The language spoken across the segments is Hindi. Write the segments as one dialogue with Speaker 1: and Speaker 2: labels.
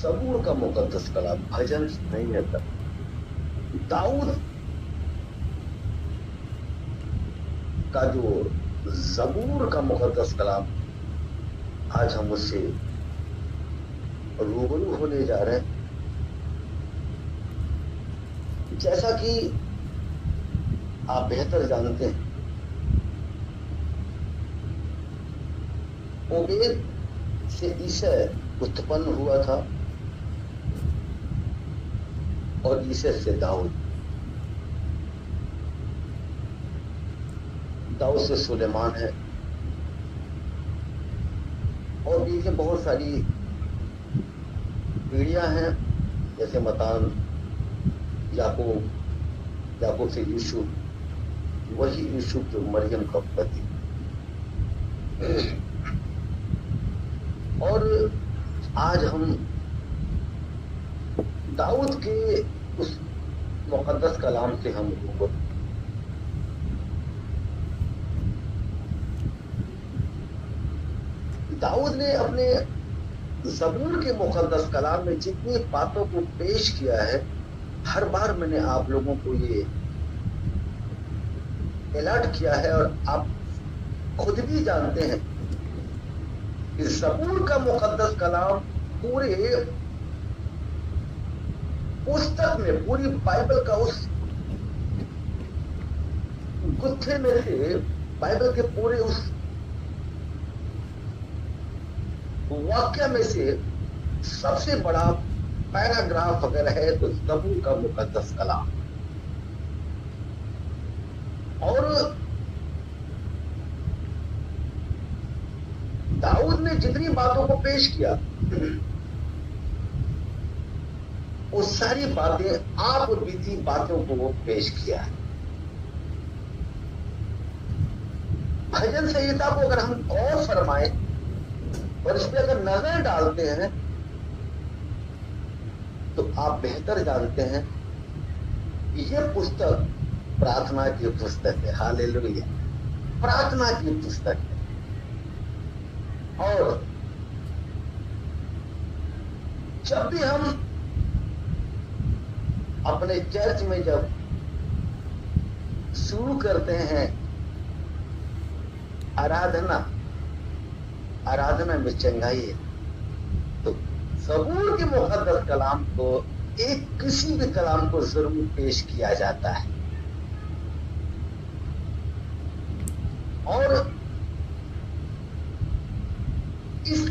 Speaker 1: सबूर का मुकद्दस कलाम, भजन नहीं है तब। दाऊद का जो जबूर का मुकद्दस कलाम, आज हम उससे रूबरू होने जा रहे हैं। जैसा कि आप बेहतर जानते हैं, ओबेद से ईसा उत्पन्न हुआ था और ईसा से दाऊद, दाऊद से सुलेमान है, और बीच में बहुत सारी पीढ़ियां हैं, जैसे मतान, याकूब, याकूब से यूसुफ, वही यूसुफ जो मरियम का पति। और आज हम दाऊद के उस मुकद्दस कलाम से हम रूबरू। दाऊद ने अपने ज़बूर के मुकद्दस कलाम में जितनी बातों को पेश किया है, हर बार मैंने आप लोगों को ये अलर्ट किया है, और आप खुद भी जानते हैं कि ज़बूर का मुकद्दस कलाम पूरे पुस्तक में, पूरी बाइबल का उस गुत्थे में से, बाइबल के पूरे उस वाक्य में से सबसे बड़ा पैराग्राफ अगर है तो ज़बूर का मुकद्दस कलाम। और दाऊद ने जितनी बातों को पेश किया, वो सारी बातें आप बीती बातों को वो पेश किया है। भजन संहिता को अगर हम गौर फरमाएं और इस पर अगर नजर डालते हैं, तो आप बेहतर जानते हैं कि यह पुस्तक प्रार्थना की पुस्तक है। हालेलुया, प्रार्थना की पुस्तक है। और जब भी हम अपने चर्च में जब शुरू करते हैं आराधना, आराधना में चंगाई है, तो ज़बूर के मुकद्दस कलाम को, एक किसी भी कलाम को जरूर पेश किया जाता है। और इस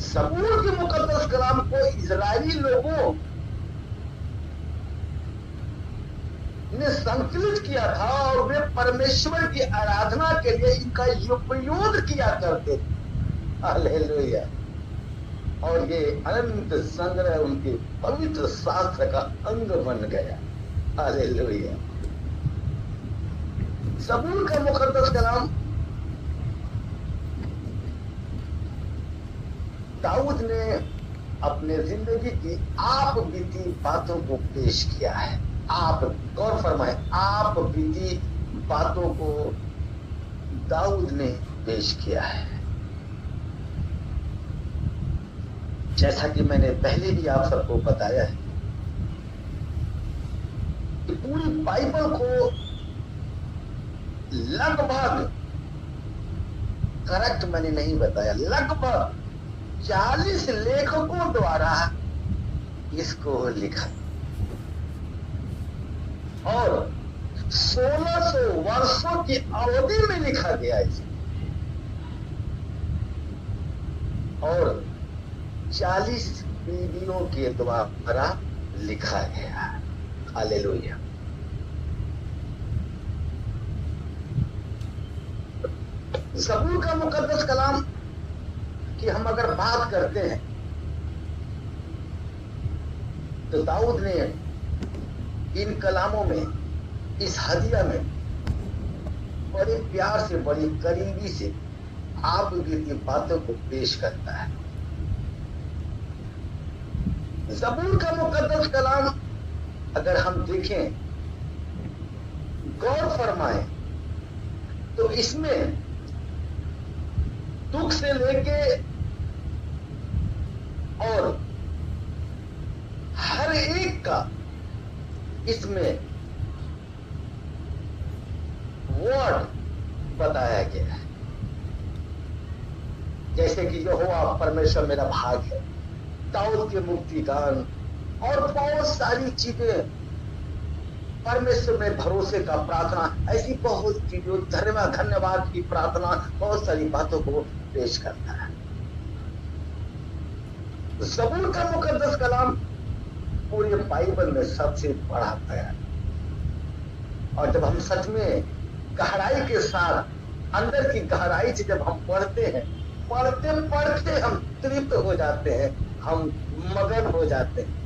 Speaker 1: ज़बूर के मुकद्दस कलाम को इजरायली लोगों ने संकलित किया था, और वे परमेश्वर की आराधना के लिए इनका उपयोग किया करते थे। हालेलुया। और ये अनंत संग्रह उनके पवित्र शास्त्र का अंग बन गया। हालेलुया। ज़बूर का मुकद्दस कलाम दाऊद ने अपने जिंदगी की आप बीती बातों को पेश किया है। आप गौर फरमाए, आप बीती बातों को दाऊद ने पेश किया है। जैसा कि मैंने पहले भी आप सबको बताया है कि पूरी बाइबल को लगभग, करेक्ट मैंने नहीं बताया, लगभग 40 लेखकों द्वारा इसको लिखा, और 1600 वर्षों की अवधि में लिखा गया इसे, और 40 पीढ़ियों के द्वारा लिखा गया। हालेलुया। ज़बूर का मुकद्दस कलाम की हम अगर बात करते हैं, तो दाऊद ने इन कलामों में, इस हदिया में बड़े प्यार से, बड़ी करीबी से आप की बातों को पेश करता है। ज़बूर का मुकद्दस कलाम अगर हम देखें, गौर फरमाएं, तो इसमें दुख से लेके और हर एक का इसमें वर्ड बताया गया है। जैसे कि यहोवा परमेश्वर मेरा भाग है, दाऊद के मुक्ति गान और बहुत सारी चीजें, परमेश्वर में भरोसे का प्रार्थना, ऐसी बहुत चीजों, धन्यवाद की प्रार्थना, बहुत सारी बातों को पेश करता है। ज़बूर का मुकद्दस कलाम पूरे बाइबल में सबसे बड़ा है। और जब हम सच में गहराई के साथ, अंदर की गहराई से जब हम पढ़ते हैं, पढ़ते पढ़ते हम तृप्त हो जाते हैं, हम मगन हो जाते हैं।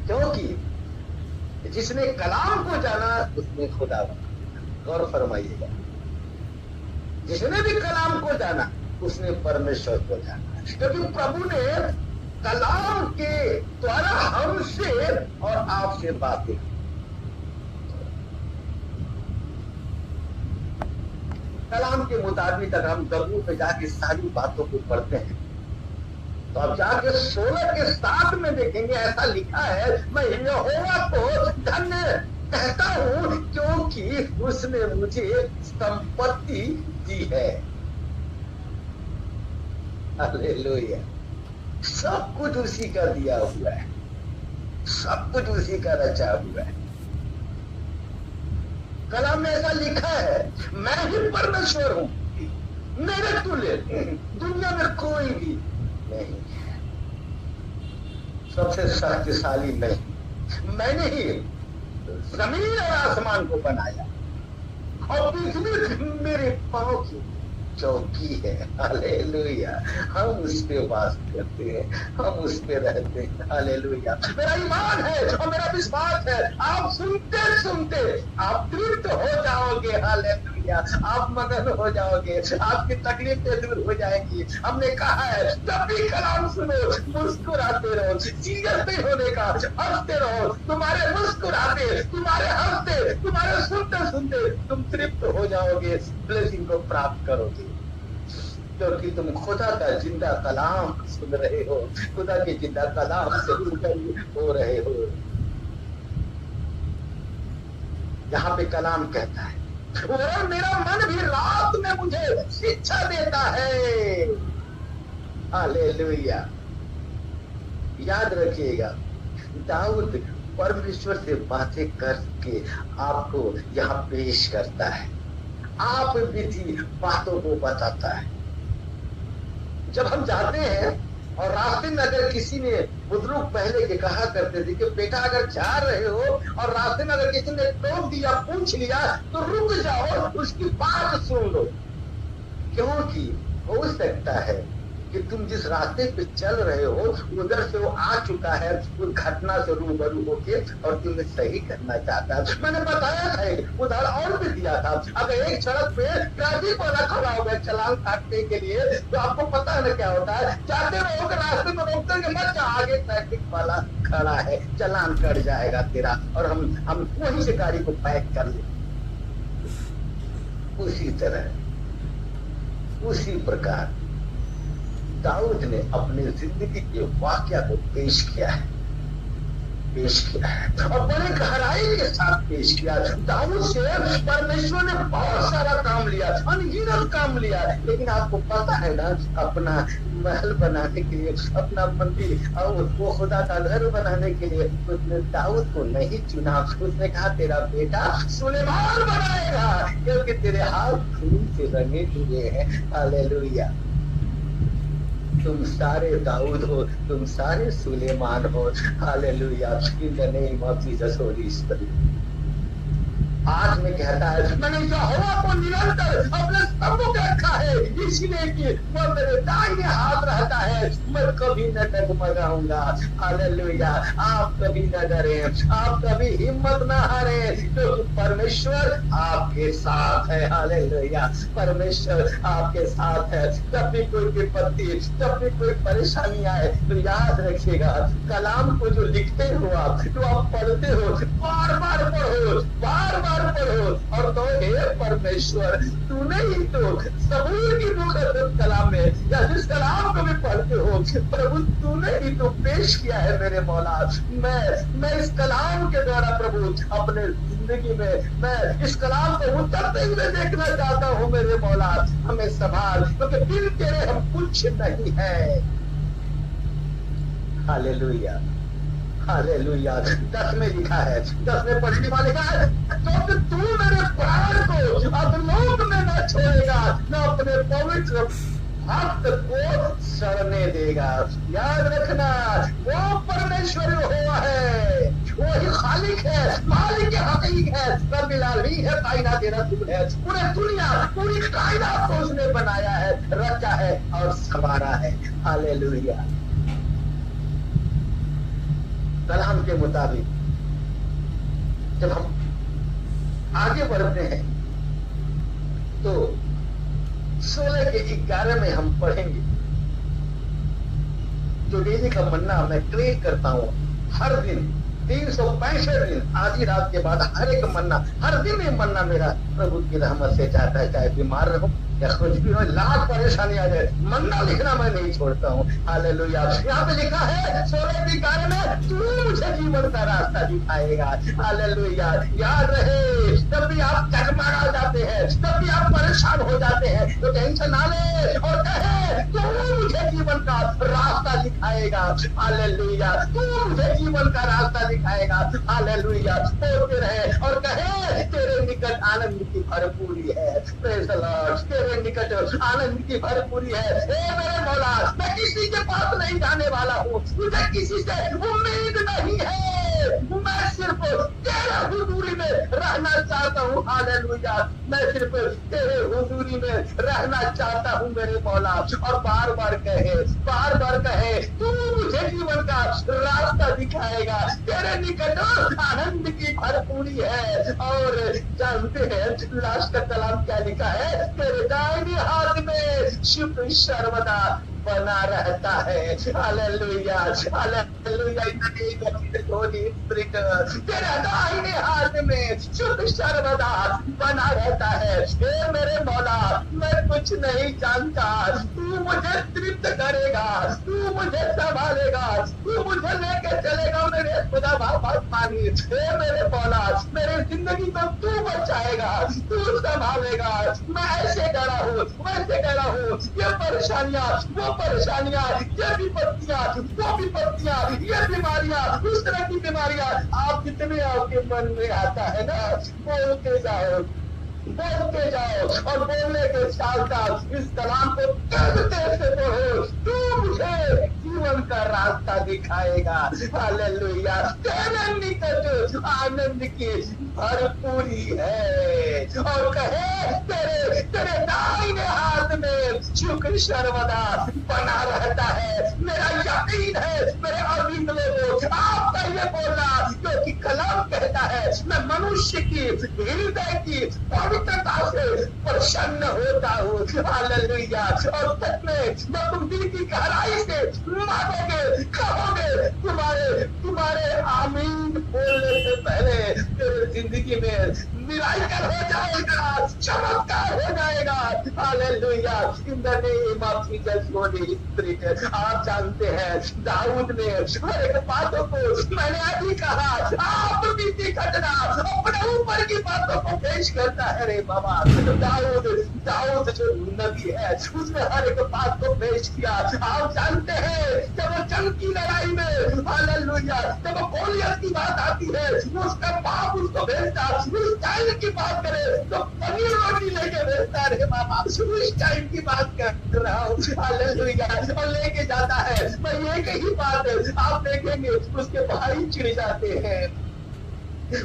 Speaker 1: क्योंकि जिसने कलाम को जाना उसने खुदा बना। गौर फरमाइएगा, जिसने भी कलाम को जाना उसने परमेश्वर को जाना, क्योंकि प्रभु ने कलाम के द्वारा हमसे और आपसे बातें की। कलाम के मुताबिक अगर हम ज़बूर पे जाके सारी बातों को पढ़ते हैं तो अब जाके 16 के 7 में देखेंगे, ऐसा लिखा है, मैं यहोवा को धन्य कहता हूं क्योंकि उसने मुझे संपत्ति दी है। हालेलुया। सब कुछ उसी का दिया हुआ है, सब कुछ उसी का रचा हुआ है। कलाम में ऐसा लिखा है, मैं ही परमेश्वर हूं, मेरे तुल्य दुनिया में कोई भी नहीं है। सबसे शक्तिशाली मैंने ही जमीन और आसमान को बनाया और पृथ्वी मेरे पांव की चौकी है। हालेलुया। हम उस पे वास करते हैं, हम उस पे रहते हैं। हालेलुया। मेरा ईमान है और मेरा विश्वास है, आप सुनते सुनते आप तृप्त हो जाओगे। हालेलुया। आप मगन हो जाओगे, आपकी तकलीफें दूर हो जाएंगी। हमने कहा है जब भी कलाम सुनो मुस्कुराते रहो, सीरियस नहीं होने का, हंसते रहो। तुम्हारे मुस्कुराते, तुम्हारे हंसते, तुम्हारे सुनते सुनते तुम तृप्त हो जाओगे, ब्लेसिंग को प्राप्त करोगे, क्योंकि तुम खुदा का जिंदा कलाम सुन रहे हो, खुदा के जिंदा कलाम से हो रहे हो। यहाँ पे कलाम कहता है, और मेरा मन भी रात में मुझे शिक्षा देता है। हालेलुया। याद रखिएगा, दाऊद परमेश्वर से बातें करके आपको यहाँ पेश करता है, आप विधि बातों को बताता है। जब हम जाते हैं और रास्ते में अगर किसी ने, बुजुर्ग पहले के कहा करते थे कि बेटा अगर जा रहे हो और रास्ते में अगर किसी ने टोक दिया, पूछ लिया, तो रुक जाओ, उसकी बात सुन लो, क्योंकि हो सकता है कि तुम जिस रास्ते पे चल रहे हो उधर से वो आ चुका है उस घटना से रूबरू होके और तुम्हें सही करना चाहता है। मैंने बताया था, उदाहरण और भी दिया था, अगर एक सड़क पे ट्रैफिक वाला खड़ा हो गया चालान काटने के लिए, तो आपको पता है ना क्या होता है, जाते रहोगे रास्ते में रोकते हैं, मत आगे ट्रैफिक वाला खड़ा है, चालान कट जाएगा तेरा, और हम वहीं से गाड़ी को पैक कर ले। उसी तरह, उसी प्रकार दाऊद ने अपने जिंदगी के वाकया को पेश किया है और बड़े गहराई के साथ पेश किया। दाऊद से परमेश्वर ने बहुत सारा काम लिया, अनगिनत काम लिया, लेकिन आपको पता है ना, अपना महल बनाने के लिए, अपना मंदिर और वो खुदा का घर बनाने के लिए उसने दाऊद को नहीं चुना। उसने कहा तेरा बेटा सुलेमान बनाएगा, क्योंकि तेरे हाथ खून से रंगे हुए हैं। हालेलुया। तुम सारे दाऊद हो, तुम सारे सुलेमान हो। Hallelujah. In the name of Jesus Holy spirit. आज में कहता है, मैंने यहोवा को निरंतर अपने स्तंभों पे रखा है, इसलिए कि वह मेरे दाहिने हाथ रहता है, मैं कभी न डगमगाऊंगा। हालेलुया। आप कभी न डरे, आप कभी हिम्मत न हारे, क्योंकि परमेश्वर आपके साथ है। हालेलुया। परमेश्वर आपके साथ है। जब भी कोई विपत्ति, जब भी कोई परेशानी आए तो याद रखिएगा, कलाम को जो लिखते हो आप, जो आप पढ़ते हो, बार बार पढ़ो, बार बार पढ़ो। और तो हे परमेश्वर, तूने ही तो सबूर की मुकद्दस कलाम में या जिस कलाम को भी पढ़ते हो प्रभु, तूने ही तो पेश किया है मेरे मौला। मैं इस कलाम के द्वारा प्रभु अपने जिंदगी में मैं इस कलाम को उतरते हुए देखना चाहता हूँ मेरे मौला। हमें संभाल, क्योंकि बिन तेरे हम कुछ नहीं है। Hallelujah, hallelujah. 10 में लिखा है, 10 में पढ़ने वाले लिखा है, तो तू मेरे प्राण को अधोलोक में न छोड़ेगा, न अपने पवित्र भक्त को सड़ने देगा। याद रखना, वो परमेश्वर हुआ है, वो ही खालिक है, मालिक हकीक है, रब्बिल आलमीन है, कायनात रसूल है। पूरे दुनिया, पूरी कायनात को उसने बनाया है, रचा है और संवारा है। हालेलुया। कलाम के मुताबिक जब हम आगे बढ़ते हैं तो 16 के 11 में हम पढ़ेंगे, जो डेली का मन्ना मैं क्रिएट करता हूं हर दिन 365 दिन, आधी रात के बाद हर एक मन्ना, हर दिन ये मन्ना मेरा प्रभु की रहमत से चाहता है, चाहे बीमार रहो या कुछ भी हो, लाख परेशानी आ जाए, मन्ना लिखना मैं नहीं छोड़ता हूँ। हालेलुया। यहाँ पे लिखा है 16 के 11 में, तू मुझे जीवन का रास्ता दिखाएगा। हालेलुया। याद रहे, जब भी आप डगमगा जाते हैं, जब भी आप परेशान हो जाते हैं, तो टेंशन ना ले और कहे, तू मुझे जीवन का रास्ता दिखाएगा। हालेलुया। तू मुझे जीवन का रास्ता दिखाएगा। हालेलुया। बोलते रहे और कहे, तेरे निकट आनंद की भरपूरी है। Praise the Lord. तेरे निकट आनंद की भरपूरी है। हे मेरे मौला, मैं किसी के पास नहीं जाने वाला हूँ, मुझे किसी से उम्मीद नहीं है, मैं सिर्फ तेरे हुजूरी में रहना चाहता हूँ। हालेलुया। मैं सिर्फ तेरे हुजूरी में रहना चाहता हूँ मेरे मौला। और बार बार कहे, तू मुझे जीवन का रास्ता दिखाएगा, तेरे निकट आनंद की भरपूरी है। और जानते हैं लास्ट का कलाम क्या लिखा है, तेरे दाहिने हाथ में शुभ सर्वदा बना रहता है। Hallelujah, hallelujah. तेरे दाहिने हाथ में शुभ सर्वदा बना रहता है। हे मेरे मौला, मैं कुछ नहीं जानता, तू मुझे तृप्त करेगा, तू मुझे संभालेगा, तू मुझे लेके चलेगा मेरे खुदा बाबा पानी। हे मेरे मौला, मेरी जिंदगी को तू बचाएगा, तू संभालेगा। मैं ऐसे डरा हूँ, वैसे डरा हूँ, ये परेशानियां, वो परेशानियां, ये विपत्तियां, वो विपत्तियां, ये बीमारियां, उस तरह की बीमारियां, आप जितने आपके मन में आता है ना, बोलते जाओ और बोलने के साथ साथ इस कलाम को तेज से पढ़ो। तू मुझे जीवन का रास्ता दिखाएगा। हालेलुया। तेरे निकट आनंद की भरपूरी है। और कहे, तेरे दाहिने हाथ में शुक्र सर्वदा बना रहता है। मेरा यकीन है मेरे अजीज लोगों, आप पहले बोलना, क्योंकि कलाम कहता है, मैं मनुष्य की हृदय की पवित्रता से प्रसन्न होता हूँ। हालेलुया। और सच में जब तुम दिल की गहराई से मांगोगे, कहोगे, तुम्हारे आमीन बोलने से पहले तेरे जिंदगी में मिराकल हो जाएगा, चमत्कार हो जाएगा। Hallelujah. In the name of Jesus Holy spirit. आप जानते हैं दाऊद ने हर एक बातों को, मैंने अभी कहा, आप बीती घटना अपने ऊपर की बातों को पेश करता है। रे बाबा, दाऊद जो नबी है, उसने हर एक बात को पेश किया। आप जानते हैं जब जंग की लड़ाई में, हालेलुया, जब गोलियत की बात आती है, उसका बाप उसको भेजता, उस टाइम की बात करे तो पनीर रोटी लेके भेजता। रे बाबा, उस टाइम की बात कर रहा हूँ। हालेलुया। और लेके जाता है। मैं एक ही बात आप देखेंगे, उसके भाई चिढ़ जाते हैं,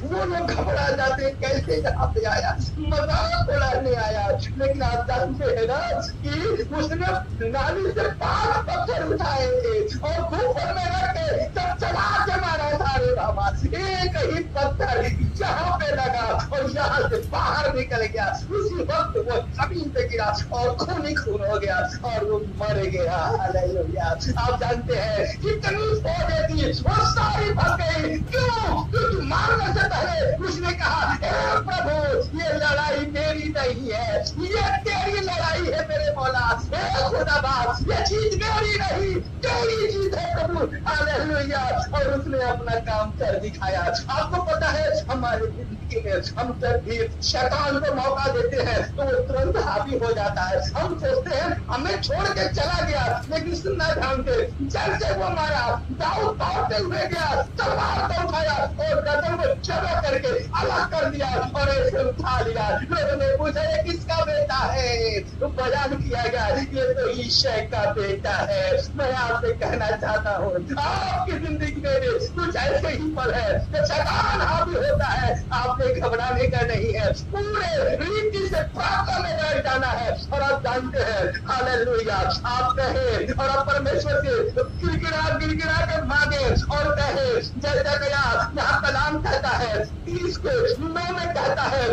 Speaker 1: वो लोग घबरा जाते हैं, कैसे यहाँ पे आया, मजाक उड़ाने आया। लेकिन आप जानते हैं ना कि उसने नाली से 5 पत्थर उठाए थे और ऊपर में रख के जब चला के मारा था। रे बाबा, एक ही पत्थर यहाँ पे लगा और यहाँ से बाहर निकल गया, उसी वक्त वो जमीन पे गिरा और खून ही खून हो गया और वो मर गया। हालेलुया। आप जानते हैं कितनी फौजें थी, वो सारी भाग गई। क्यों? क्योंकि मारने से पहले उसने कहा, हे प्रभु ये लड़ाई मेरी नहीं है, ये तेरी लड़ाई है मेरे मौला। हे खुदा बाप, ये चीज मेरी नहीं, तेरी चीज है प्रभु। हालेलुया। और उसने अपना काम कर दिखाया। आपको पता है हमारे जिंदगी में हम जब भी शैतान को मौका देते हैं तो वो तुरंत हावी हो जाता है। हम सोचते हैं हमें छोड़ के चला गया, लेकिन सुनना ध्यान से, जैसे वो मारा दाऊद दौड़ते हुए गया, तलवार को उठाया और गर्दन को जबा करके अलग कर दिया और ऐसे उठा लिया। लोगों ने पूछा ये किसका बेटा है? तो बयान किया गया ये तो ईशय का बेटा है। मैं आपसे कहना चाहता हूँ आपकी जिंदगी में कुछ ऐसे ही पल है जब शैतान हावी होता है, आपने घबराने का नहीं है, पूरे रीति से प्रार्थना में बैठ जाना है। और आप जानते हैं हालेलुया, आप कहे और आप परमेश्वर से गिड़गिड़ा गिड़गिड़ा के मांगे और कहे जैसा गया यहाँ कलाम कहता है 30 के 9 में कहता है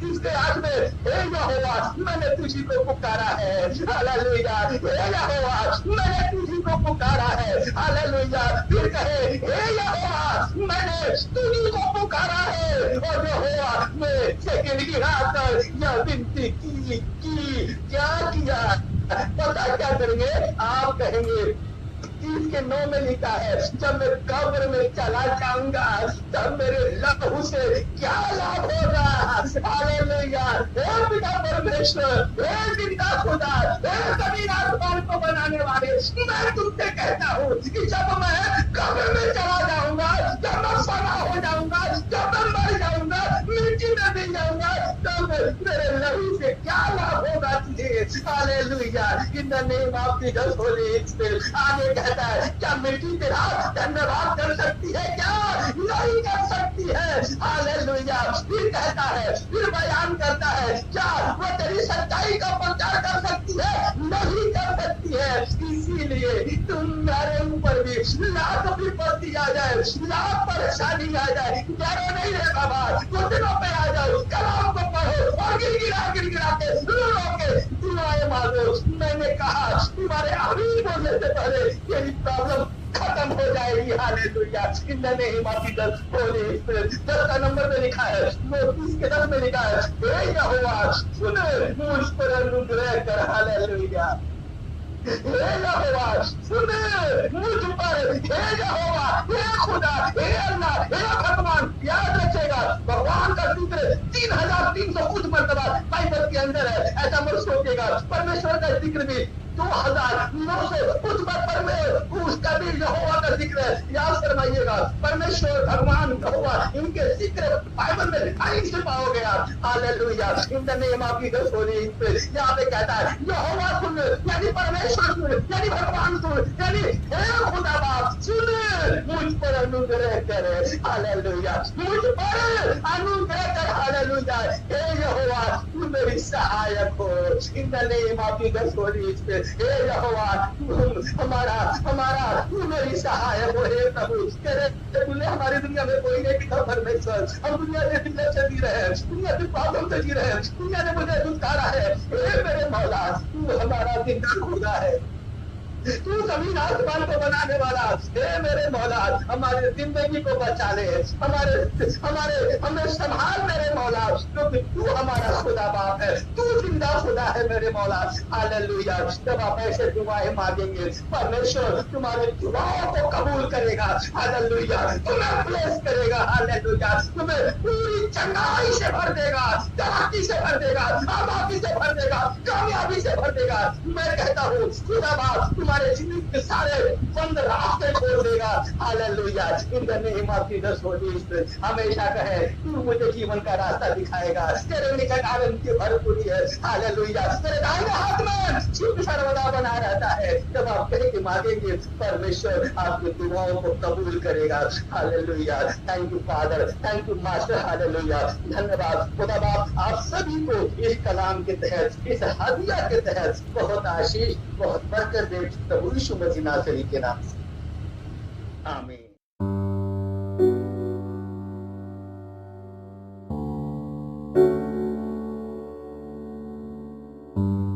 Speaker 1: 30 के 8 में, हे यहोवा मैंने तुझी को पुकारा है। हालेलुया। हे यहोवा मैंने तुझी को पुकारा है। हालेलुया। फिर कहे हे यहोवा मैंने तुझी को पुकारा है और यहोवा में से गिड़गिड़ा कर यह विनती की। क्या किया? पता क्या करेंगे? आप कहेंगे 30 के 9 में लिखा है जब मैं कब्र में चला जाऊंगा तब मेरे लहू से क्या लाभ होगा। हालेलुया। हे पिता परमेश्वर, हे जिंदा खुदा, हे जमीन आसमान को बनाने वाले, मैं तुमसे कहता हूँ कि जब मैं कब्र में चला जाऊंगा, जब मैं फना हो जाऊंगा, जब मैं मर जाऊंगा, मिट्टी में मिल जाऊंगा, तब मेरे लहू से क्या लाभ होगा तुझे। Hallelujah. In the name of Jesus Holy spirit. आगे कहता है क्या मिट्टी तेरा धन्यवाद कर सकती है? क्या नहीं कर सकती है। हालेलुया। फिर कहता है, फिर बयान करता है क्या वो तेरी सच्चाई का प्रचार कर सकती है? नहीं कर सकती है। इसीलिए तुम्हारे ऊपर भी लाख विपत्ति आ जाए, लाख परेशानी आ जाए, डरो नहीं रे बाबा, घुटनों पे आ जाओ, कलाम को पढ़ो और गिड़गिड़ा के रो के दुआएं मांगो। मैंने कहा तुम्हारे अमीर होने से पहले तेरी प्रॉब्लम खत्म हो जाएगी। Hallelujah. In the name of Jesus Holy spirit. 10 का नंबर पे लिखा है, 30 के 10 में लिखा है, हे यहोवा सुन मुझ पर अनुग्रह कर। हालेलुया। हे यहोवा सुन मुझ पर, हे यहोवा, हे खुदा, हे अल्लाह, हे भगवान। याद रखेगा भगवान का जिक्र 3300 कुछ मरतबा बाइबल के अंदर है। ऐसा मत सोचेगा। परमेश्वर का जिक्र भी 2900 कुछ बार में उसका भी यहोवा का जिक्र है। याद करवाइएगा परमेश्वर भगवान यहोवा इनके जिक्र बाइबल में लिखाई से पाओगे आप। Hallelujah. In the name of Jesus Holy spirit. यहाँ पे कहता है यहोवा सुन, यानी परमेश्वर सुन, यानी भगवान सुन, यानी हे खुदा बाप सुन मुझ पर अनुग्रह करे। हालेलुया। मुझ पर अनुग्रह कर। हालेलुया। हे यहोवा तू मेरी सहायक हो। In the name of Jesus Holy Spirit. हे यहोवा हमारा तू मेरी सहायक हो। हे प्रभु तेरे तूने हमारी दुनिया में कोई नहीं दिखा परमेश्वर। हम दुनिया से दिल्ली से जी रहे हैं, दुनिया की प्रॉब्लम से जी रहे हैं, दुनिया ने मुझे दुष्कारा है। हे मेरे मौला तू हमारा जिंदा खुदा है, तू जमीन आसमान को बनाने वाला। हे मेरे मौला हमारे जिंदगी को बचा ले, हमें संभाल मेरे मौला, क्योंकि तू हमारा खुदा बाप है, तू जिंदा खुदा है मेरे मौला। हालेलुया। जब आप ऐसे दुआएं मांगेंगे परमेश्वर तुम्हारे दुआओं को कबूल करेगा। हालेलुया। तुम्हें ब्लेस करेगा। हालेलुया। तुम्हें पूरी चंगाई से भर देगा, तरक्की से भर देगा, आबादी से भर देगा, कामयाबी से भर देगा। मैं कहता हूँ खुदा बाप तुम्हारे जिंदगी के सारे बंद रास्ते खोल देगा। Hallelujah. In the name of Jesus Holy spirit. हमेशा कहे तू मुझे जीवन का रास्ता दिखाएगा, तेरे निकट आनंद की भरपूरी है। हालेलुया। तेरे दाहिने हाथ में सुख सर्वदा बना रहता है। जब आप कहे कि मांगेंगे परमेश्वर आपकी दुआओं को कबूल करेगा। Hallelujah. Thank you father, thank you master. Hallelujah. धन्यवाद खुदा बाप आप सभी को इस कलाम के तहत, इस हदिया के तहत बहुत आशीष, बहुत बरकत दे प्रभु यीशु मसीह नासरी के नाम से। आमीन। है।